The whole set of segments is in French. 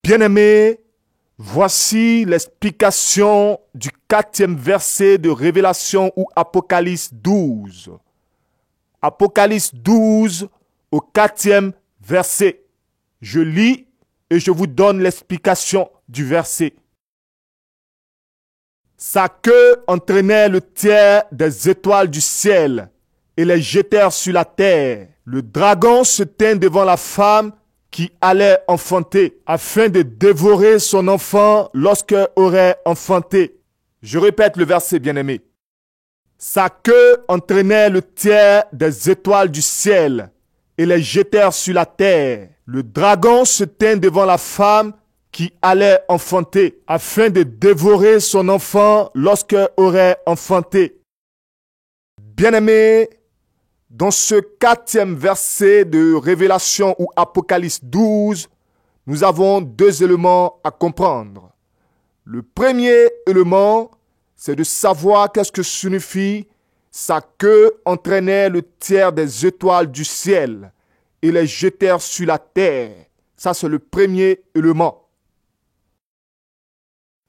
Bien-aimés, voici l'explication du 4e verset de Révélation ou Apocalypse 12. Apocalypse 12 au 4e verset. Je lis et je vous donne l'explication du verset. Sa queue entraînait le tiers des étoiles du ciel et les jetèrent sur la terre. Le dragon se tint devant la femme qui allait enfanter, afin de dévorer son enfant lorsqu'elle aurait enfanté. Je répète le verset, bien-aimé. Sa queue entraînait le tiers des étoiles du ciel et les jetèrent sur la terre. Le dragon se tint devant la femme qui allait enfanter, afin de dévorer son enfant lorsqu'elle aurait enfanté. Bien-aimé, dans ce 4e verset de Révélation ou Apocalypse 12, nous avons 2 éléments à comprendre. Le premier élément, c'est de savoir qu'est-ce que signifie sa queue entraînait le tiers des étoiles du ciel et les jetèrent sur la terre. Ça, c'est le premier élément.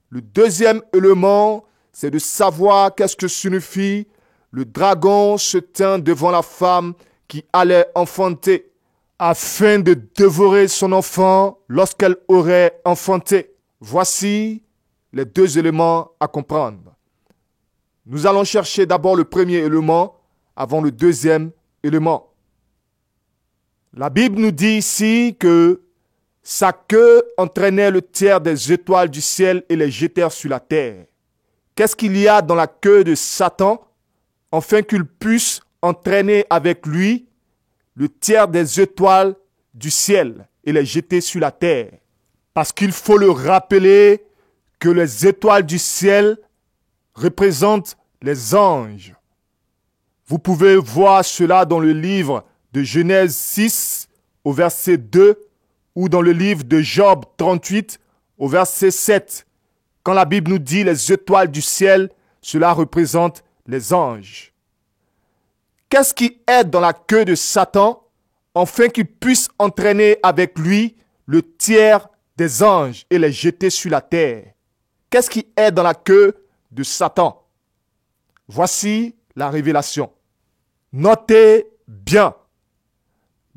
Le deuxième élément, c'est de savoir qu'est-ce que signifie le dragon se tint devant la femme qui allait enfanter, afin de dévorer son enfant lorsqu'elle aurait enfanté. Voici les 2 éléments à comprendre. Nous allons chercher d'abord le premier élément avant le deuxième élément. La Bible nous dit ici que sa queue entraînait le tiers des étoiles du ciel et les jetèrent sur la terre. Qu'est-ce qu'il y a dans la queue de Satan afin qu'il puisse entraîner avec lui le tiers des étoiles du ciel et les jeter sur la terre? Parce qu'il faut le rappeler que les étoiles du ciel représentent les anges. Vous pouvez voir cela dans le livre de Genèse 6 au verset 2 ou dans le livre de Job 38 au verset 7. Quand la Bible nous dit les étoiles du ciel, cela représente les anges. Qu'est-ce qui est dans la queue de Satan afin qu'il puisse entraîner avec lui le tiers des anges et les jeter sur la terre? Qu'est-ce qui est dans la queue de Satan? Voici la révélation. Notez bien.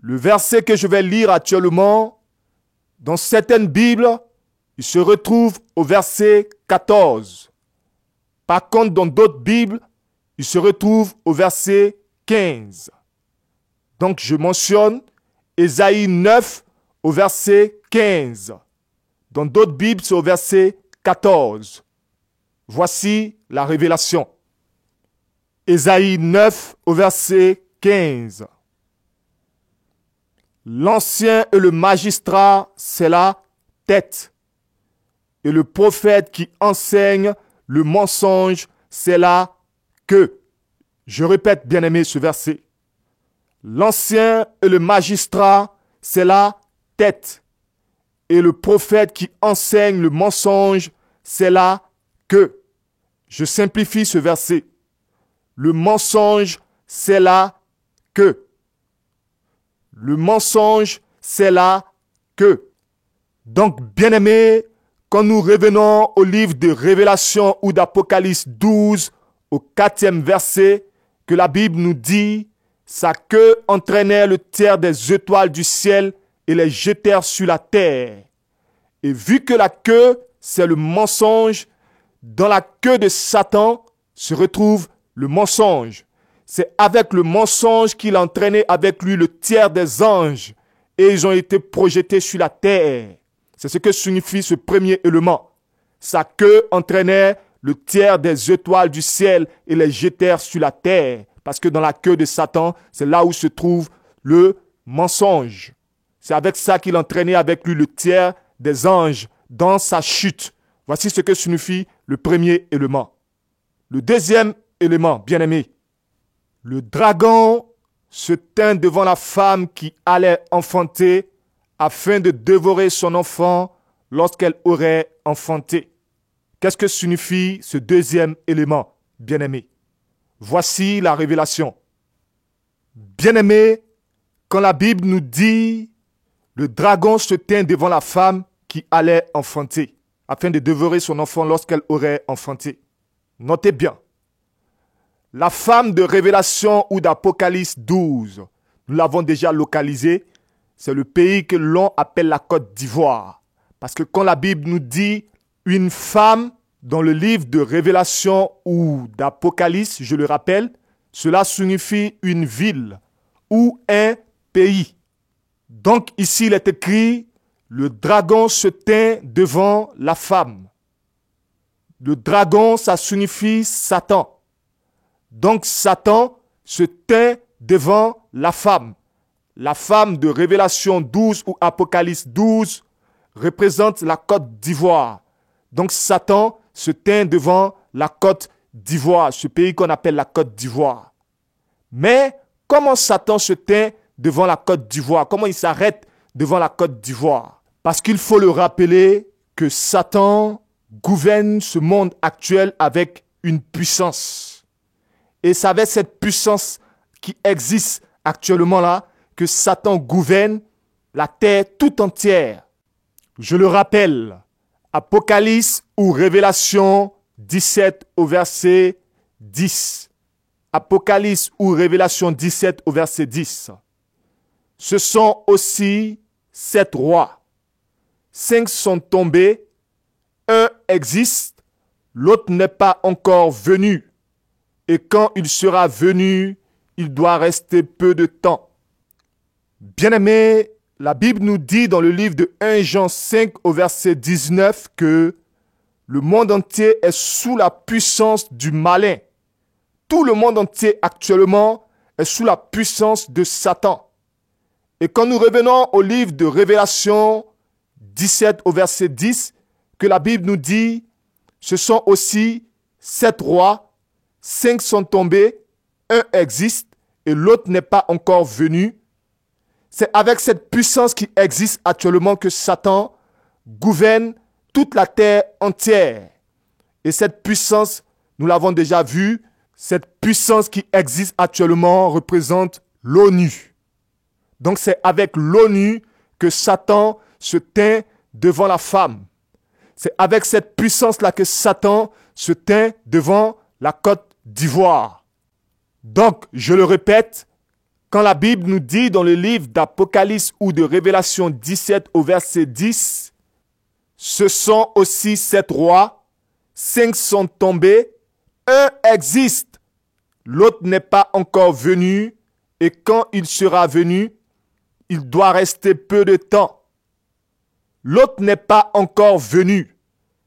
Le verset que je vais lire actuellement, dans certaines Bibles, il se retrouve au verset 14. Par contre, dans d'autres Bibles, il se retrouve au verset 15. Donc, je mentionne Ésaïe 9 au verset 15. Dans d'autres Bibles, c'est au verset 14. Voici la révélation. Ésaïe 9 au verset 15. L'ancien et le magistrat, c'est la tête. Et le prophète qui enseigne le mensonge, c'est la queue. Je répète, bien-aimé, ce verset. L'ancien et le magistrat, c'est la tête. Et le prophète qui enseigne le mensonge, c'est la queue. Je simplifie ce verset. Le mensonge, c'est la queue. Le mensonge, c'est la queue. Donc, bien-aimés, quand nous revenons au livre de Révélation ou d'Apocalypse 12, au 4e verset, que la Bible nous dit, sa queue entraînait le tiers des étoiles du ciel et les jetèrent sur la terre. Et vu que la queue, c'est le mensonge, dans la queue de Satan se retrouve le mensonge. C'est avec le mensonge qu'il a entraîné avec lui le tiers des anges et ils ont été projetés sur la terre. C'est ce que signifie ce premier élément. Sa queue entraînait le tiers des étoiles du ciel et les jetèrent sur la terre. Parce que dans la queue de Satan, c'est là où se trouve le mensonge. C'est avec ça qu'il entraînait avec lui le tiers des anges dans sa chute. Voici ce que signifie le premier élément. Le deuxième élément, bien-aimé. Le dragon se tint devant la femme qui allait enfanter afin de dévorer son enfant lorsqu'elle aurait enfanté. Qu'est-ce que signifie ce deuxième élément, bien-aimé? Voici la révélation. Bien-aimé, quand la Bible nous dit « Le dragon se tint devant la femme qui qui allait enfanter, afin de dévorer son enfant lorsqu'elle aurait enfanté. Notez bien, la femme de Révélation ou d'Apocalypse 12, nous l'avons déjà localisée, c'est le pays que l'on appelle la Côte d'Ivoire. Parce que quand la Bible nous dit une femme dans le livre de Révélation ou d'Apocalypse, je le rappelle, cela signifie une ville ou un pays. Donc ici il est écrit, le dragon se tint devant la femme. Le dragon, ça signifie Satan. Donc Satan se tint devant la femme. La femme de Révélation 12 ou Apocalypse 12 représente la Côte d'Ivoire. Donc Satan se tint devant la Côte d'Ivoire, ce pays qu'on appelle la Côte d'Ivoire. Mais comment Satan se tint devant la Côte d'Ivoire? Comment il s'arrête devant la Côte d'Ivoire? Parce qu'il faut le rappeler que Satan gouverne ce monde actuel avec une puissance. Et c'est avec cette puissance qui existe actuellement là que Satan gouverne la terre tout entière. Je le rappelle, Apocalypse ou Révélation 17 au verset 10. Apocalypse ou Révélation 17 au verset 10. Ce sont aussi 7 rois. 5 sont tombés, un existe, l'autre n'est pas encore venu. Et quand il sera venu, il doit rester peu de temps. Bien-aimés, la Bible nous dit dans le livre de 1 Jean 5 au verset 19 que le monde entier est sous la puissance du malin. Tout le monde entier actuellement est sous la puissance de Satan. Et quand nous revenons au livre de Révélation 17 au verset 10, que la Bible nous dit, ce sont aussi 7 rois, 5 sont tombés, un existe et l'autre n'est pas encore venu. C'est avec cette puissance qui existe actuellement que Satan gouverne toute la terre entière. Et cette puissance, nous l'avons déjà vu, cette puissance qui existe actuellement représente l'ONU. Donc c'est avec l'ONU que Satan se tint devant la femme. C'est avec cette puissance-là que Satan se tint devant la Côte d'Ivoire. Donc, je le répète, quand la Bible nous dit dans le livre d'Apocalypse ou de Révélation 17 au verset 10, ce sont aussi 7 rois, 5 sont tombés, un existe, l'autre n'est pas encore venu, et quand il sera venu, il doit rester peu de temps. L'autre n'est pas encore venu.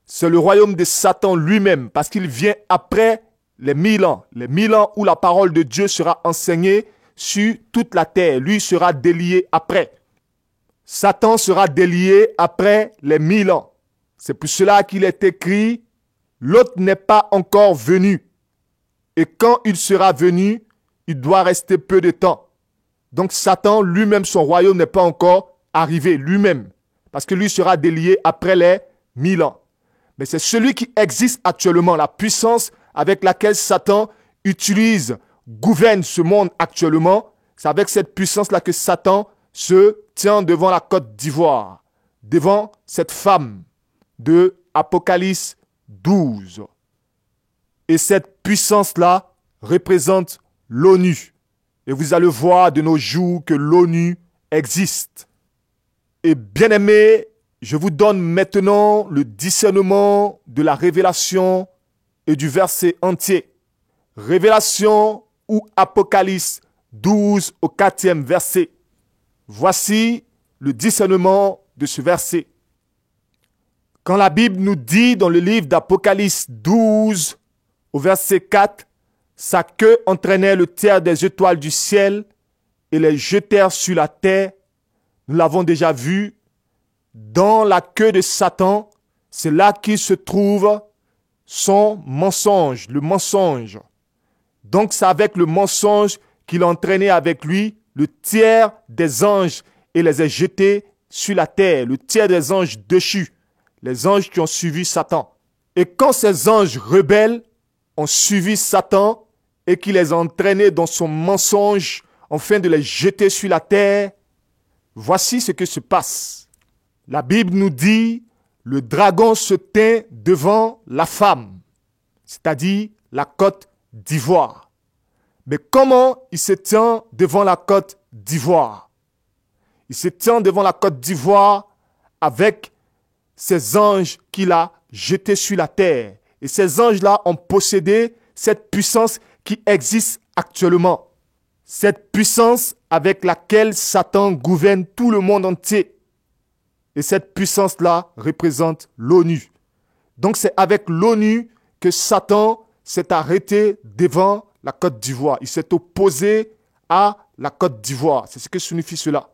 C'est le royaume de Satan lui-même, parce qu'il vient après les 1000 ans où la parole de Dieu sera enseignée sur toute la terre. Lui sera délié après. Satan sera délié après les 1000 ans. C'est pour cela qu'il est écrit, l'autre n'est pas encore venu. Et quand il sera venu, il doit rester peu de temps. Donc Satan lui-même, son royaume n'est pas encore arrivé lui-même. Parce que lui sera délié après les 1000 ans. Mais c'est celui qui existe actuellement, la puissance avec laquelle Satan gouverne ce monde actuellement. C'est avec cette puissance-là que Satan se tient devant la Côte d'Ivoire, devant cette femme de Apocalypse 12. Et cette puissance-là représente l'ONU. Et vous allez voir de nos jours que l'ONU existe. Et bien aimé, je vous donne maintenant le discernement de la révélation et du verset entier. Révélation ou Apocalypse 12 au 4e verset. Voici le discernement de ce verset. Quand la Bible nous dit dans le livre d'Apocalypse 12 au verset 4, sa queue entraînait le tiers des étoiles du ciel et les jetèrent sur la terre. Nous l'avons déjà vu. Dans la queue de Satan, c'est là qu'il se trouve son mensonge, le mensonge. Donc c'est avec le mensonge qu'il a entraîné avec lui le tiers des anges et les a jetés sur la terre, le tiers des anges déchus, les anges qui ont suivi Satan. Et quand ces anges rebelles ont suivi Satan et qu'il les a entraînés dans son mensonge afin de les jeter sur la terre, voici ce qui se passe. La Bible nous dit, le dragon se tint devant la femme, c'est-à-dire la Côte d'Ivoire. Mais comment il se tient devant la Côte d'Ivoire? Il se tient devant la Côte d'Ivoire avec ces anges qu'il a jetés sur la terre. Et ces anges-là ont possédé cette puissance qui existe actuellement. Cette puissance avec laquelle Satan gouverne tout le monde entier. Et cette puissance-là représente l'ONU. Donc c'est avec l'ONU que Satan s'est arrêté devant la Côte d'Ivoire. Il s'est opposé à la Côte d'Ivoire. C'est ce que signifie cela.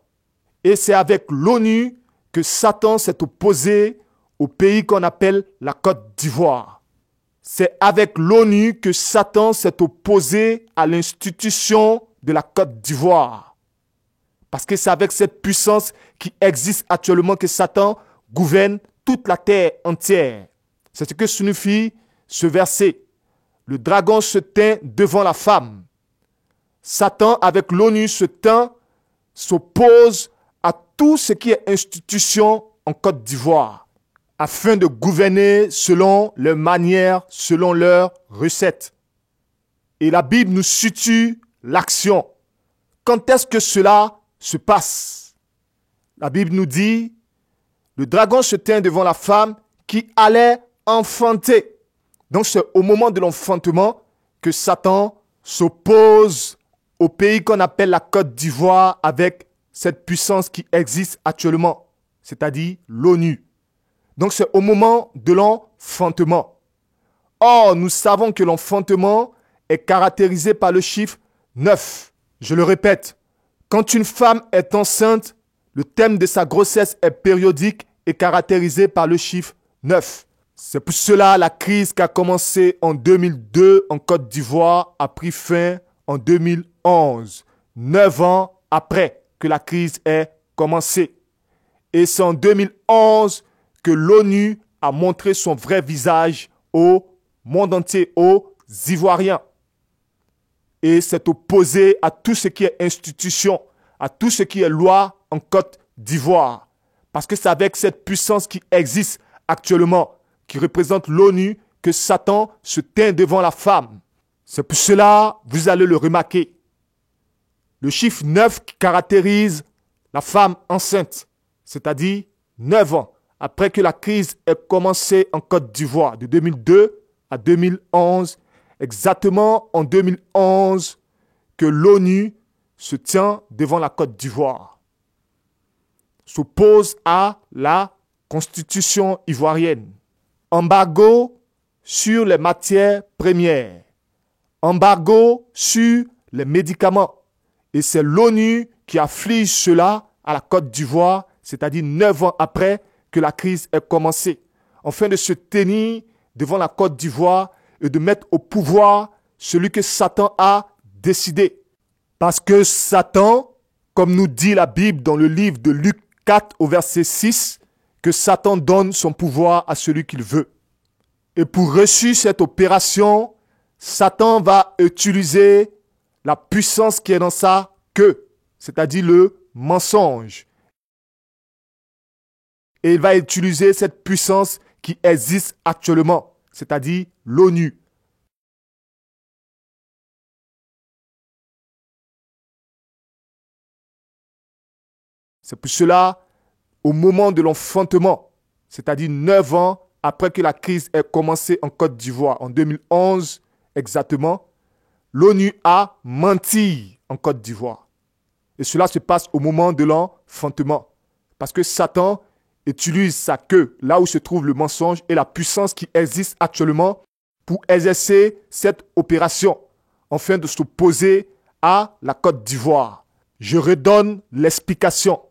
Et c'est avec l'ONU que Satan s'est opposé au pays qu'on appelle la Côte d'Ivoire. C'est avec l'ONU que Satan s'est opposé à l'institution de la Côte d'Ivoire. Parce que c'est avec cette puissance qui existe actuellement que Satan gouverne toute la terre entière. C'est ce que signifie ce verset. Le dragon se tint devant la femme. Satan, avec l'ONU, s'oppose à tout ce qui est institution en Côte d'Ivoire, afin de gouverner selon leurs manières, selon leurs recettes. Et la Bible nous situe l'action. Quand est-ce que cela se passe? La Bible nous dit, le dragon se tint devant la femme qui allait enfanter. Donc c'est au moment de l'enfantement que Satan s'oppose au pays qu'on appelle la Côte d'Ivoire avec cette puissance qui existe actuellement, c'est-à-dire l'ONU. Donc c'est au moment de l'enfantement. Or, nous savons que l'enfantement est caractérisé par le chiffre 9. Je le répète, quand une femme est enceinte, le thème de sa grossesse est périodique et caractérisé par le chiffre 9. C'est pour cela la crise qui a commencé en 2002 en Côte d'Ivoire a pris fin en 2011, 9 ans après que la crise ait commencé. Et c'est en 2011 que l'ONU a montré son vrai visage au monde entier, aux Ivoiriens. Et s'est opposé à tout ce qui est institution, à tout ce qui est loi en Côte d'Ivoire. Parce que c'est avec cette puissance qui existe actuellement, qui représente l'ONU, que Satan se tint devant la femme. C'est pour cela, vous allez le remarquer, le chiffre 9 qui caractérise la femme enceinte, c'est-à-dire 9 ans, après que la crise ait commencé en Côte d'Ivoire, de 2002 à 2011, exactement en 2011, que l'ONU se tient devant la Côte d'Ivoire, s'oppose à la constitution ivoirienne. Embargo sur les matières premières, embargo sur les médicaments. Et c'est l'ONU qui afflige cela à la Côte d'Ivoire, c'est-à-dire 9 ans après que la crise ait commencé, afin de se tenir devant la Côte d'Ivoire et de mettre au pouvoir celui que Satan a décidé. Parce que Satan, comme nous dit la Bible dans le livre de Luc 4 au verset 6, que Satan donne son pouvoir à celui qu'il veut. Et pour réussir cette opération, Satan va utiliser la puissance qui est dans sa queue, c'est-à-dire le mensonge. Et il va utiliser cette puissance qui existe actuellement, c'est-à-dire l'ONU. C'est pour cela, au moment de l'enfantement, c'est-à-dire 9 ans après que la crise ait commencé en Côte d'Ivoire, en 2011 exactement, l'ONU a menti en Côte d'Ivoire. Et cela se passe au moment de l'enfantement. Parce que Satan utilise sa queue, là où se trouve le mensonge et la puissance qui existe actuellement pour exercer cette opération, afin de s'opposer à la Côte d'Ivoire. Je redonne l'explication.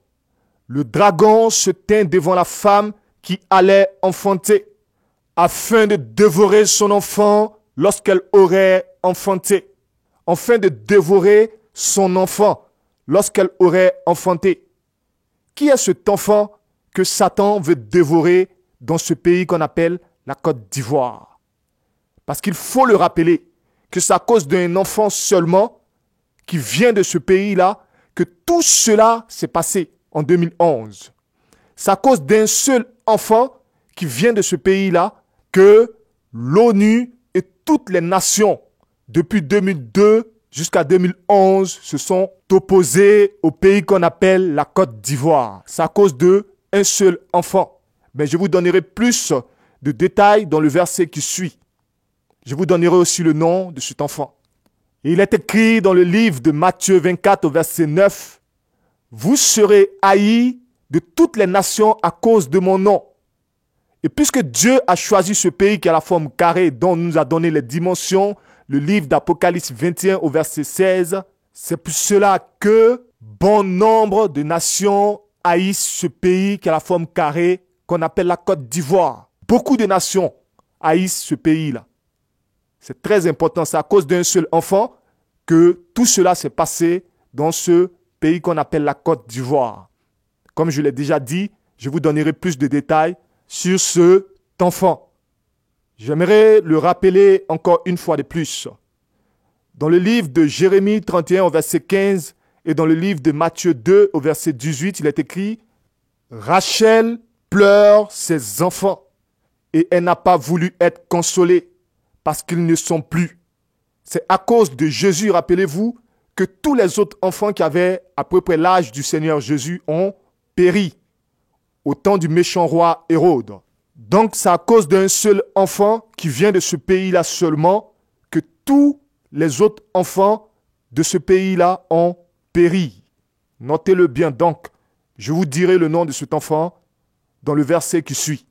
Le dragon se tint devant la femme qui allait enfanter, afin de dévorer son enfant lorsqu'elle aurait enfanté, afin de dévorer son enfant lorsqu'elle aurait enfanté. Qui est cet enfant que Satan veut dévorer dans ce pays qu'on appelle la Côte d'Ivoire? Parce qu'il faut le rappeler que c'est à cause d'un enfant seulement qui vient de ce pays-là que tout cela s'est passé en 2011. c'est à cause d'un seul enfant qui vient de ce pays-là que l'ONU et toutes les nations, depuis 2002 jusqu'à 2011, se sont opposées au pays qu'on appelle la Côte d'Ivoire. C'est à cause d'un seul enfant. Mais je vous donnerai plus de détails dans le verset qui suit. Je vous donnerai aussi le nom de cet enfant. Et il est écrit dans le livre de Matthieu 24 au verset 9, « Vous serez haïs de toutes les nations à cause de mon nom. » Et puisque Dieu a choisi ce pays qui a la forme carrée dont nous a donné les dimensions, le livre d'Apocalypse 21 au verset 16, c'est pour cela que bon nombre de nations haïssent ce pays qui a la forme carrée qu'on appelle la Côte d'Ivoire. Beaucoup de nations haïssent ce pays-là. C'est très important, c'est à cause d'un seul enfant que tout cela s'est passé dans ce pays qu'on appelle la Côte d'Ivoire. Comme je l'ai déjà dit, je vous donnerai plus de détails sur cet enfant. J'aimerais le rappeler encore une fois de plus. Dans le livre de Jérémie 31 au verset 15 et dans le livre de Matthieu 2 au verset 18, il est écrit « Rachel pleure ses enfants et elle n'a pas voulu être consolée parce qu'ils ne sont plus. » C'est à cause de Jésus, rappelez-vous, que tous les autres enfants qui avaient à peu près l'âge du Seigneur Jésus ont péri au temps du méchant roi Hérode. Donc c'est à cause d'un seul enfant qui vient de ce pays-là seulement que tous les autres enfants de ce pays-là ont péri. Notez-le bien donc. Je vous dirai le nom de cet enfant dans le verset qui suit.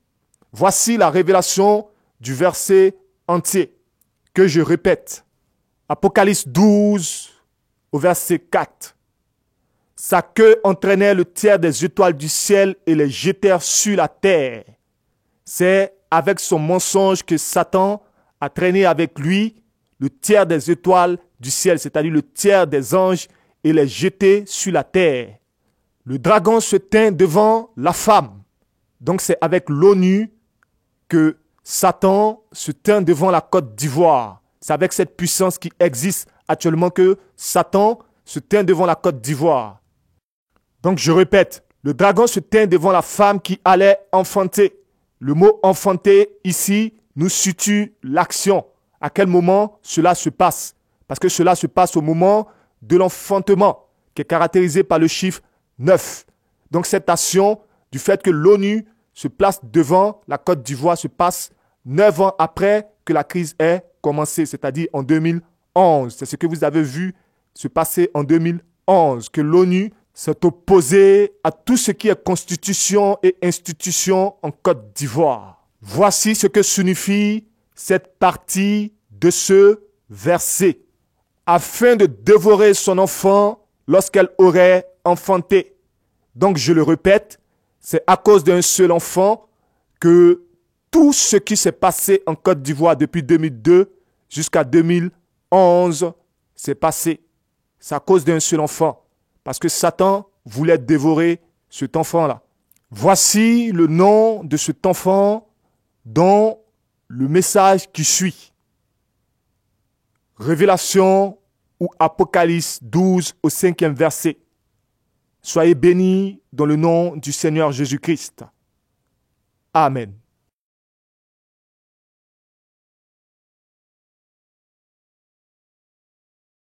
Voici la révélation du verset entier que je répète. Apocalypse 12 au verset 4. Sa queue entraînait le tiers des étoiles du ciel et les jetèrent sur la terre. C'est avec son mensonge que Satan a traîné avec lui le tiers des étoiles du ciel, c'est-à-dire le tiers des anges, et les jeté sur la terre. Le dragon se tint devant la femme. Donc c'est avec l'ONU que Satan se tint devant la Côte d'Ivoire. C'est avec cette puissance qui existe actuellement que Satan se tint devant la Côte d'Ivoire. Donc je répète, le dragon se tint devant la femme qui allait enfanter. Le mot enfanter ici nous situe l'action. À quel moment cela se passe? Parce que cela se passe au moment de l'enfantement, qui est caractérisé par le chiffre 9. Donc cette action du fait que l'ONU se place devant la Côte d'Ivoire se passe 9 ans après que la crise ait commencé, c'est-à-dire en 2011. C'est ce que vous avez vu se passer en 2011, que l'ONU s'est opposée à tout ce qui est constitution et institution en Côte d'Ivoire. Voici ce que signifie cette partie de ce verset. Afin de dévorer son enfant lorsqu'elle aurait enfanté. Donc je le répète, c'est à cause d'un seul enfant que tout ce qui s'est passé en Côte d'Ivoire depuis 2002 jusqu'à 2011 s'est passé. C'est à cause d'un seul enfant. Parce que Satan voulait dévorer cet enfant-là. Voici le nom de cet enfant dans le message qui suit. Révélation ou Apocalypse 12 au 5e verset. Soyez bénis dans le nom du Seigneur Jésus-Christ. Amen.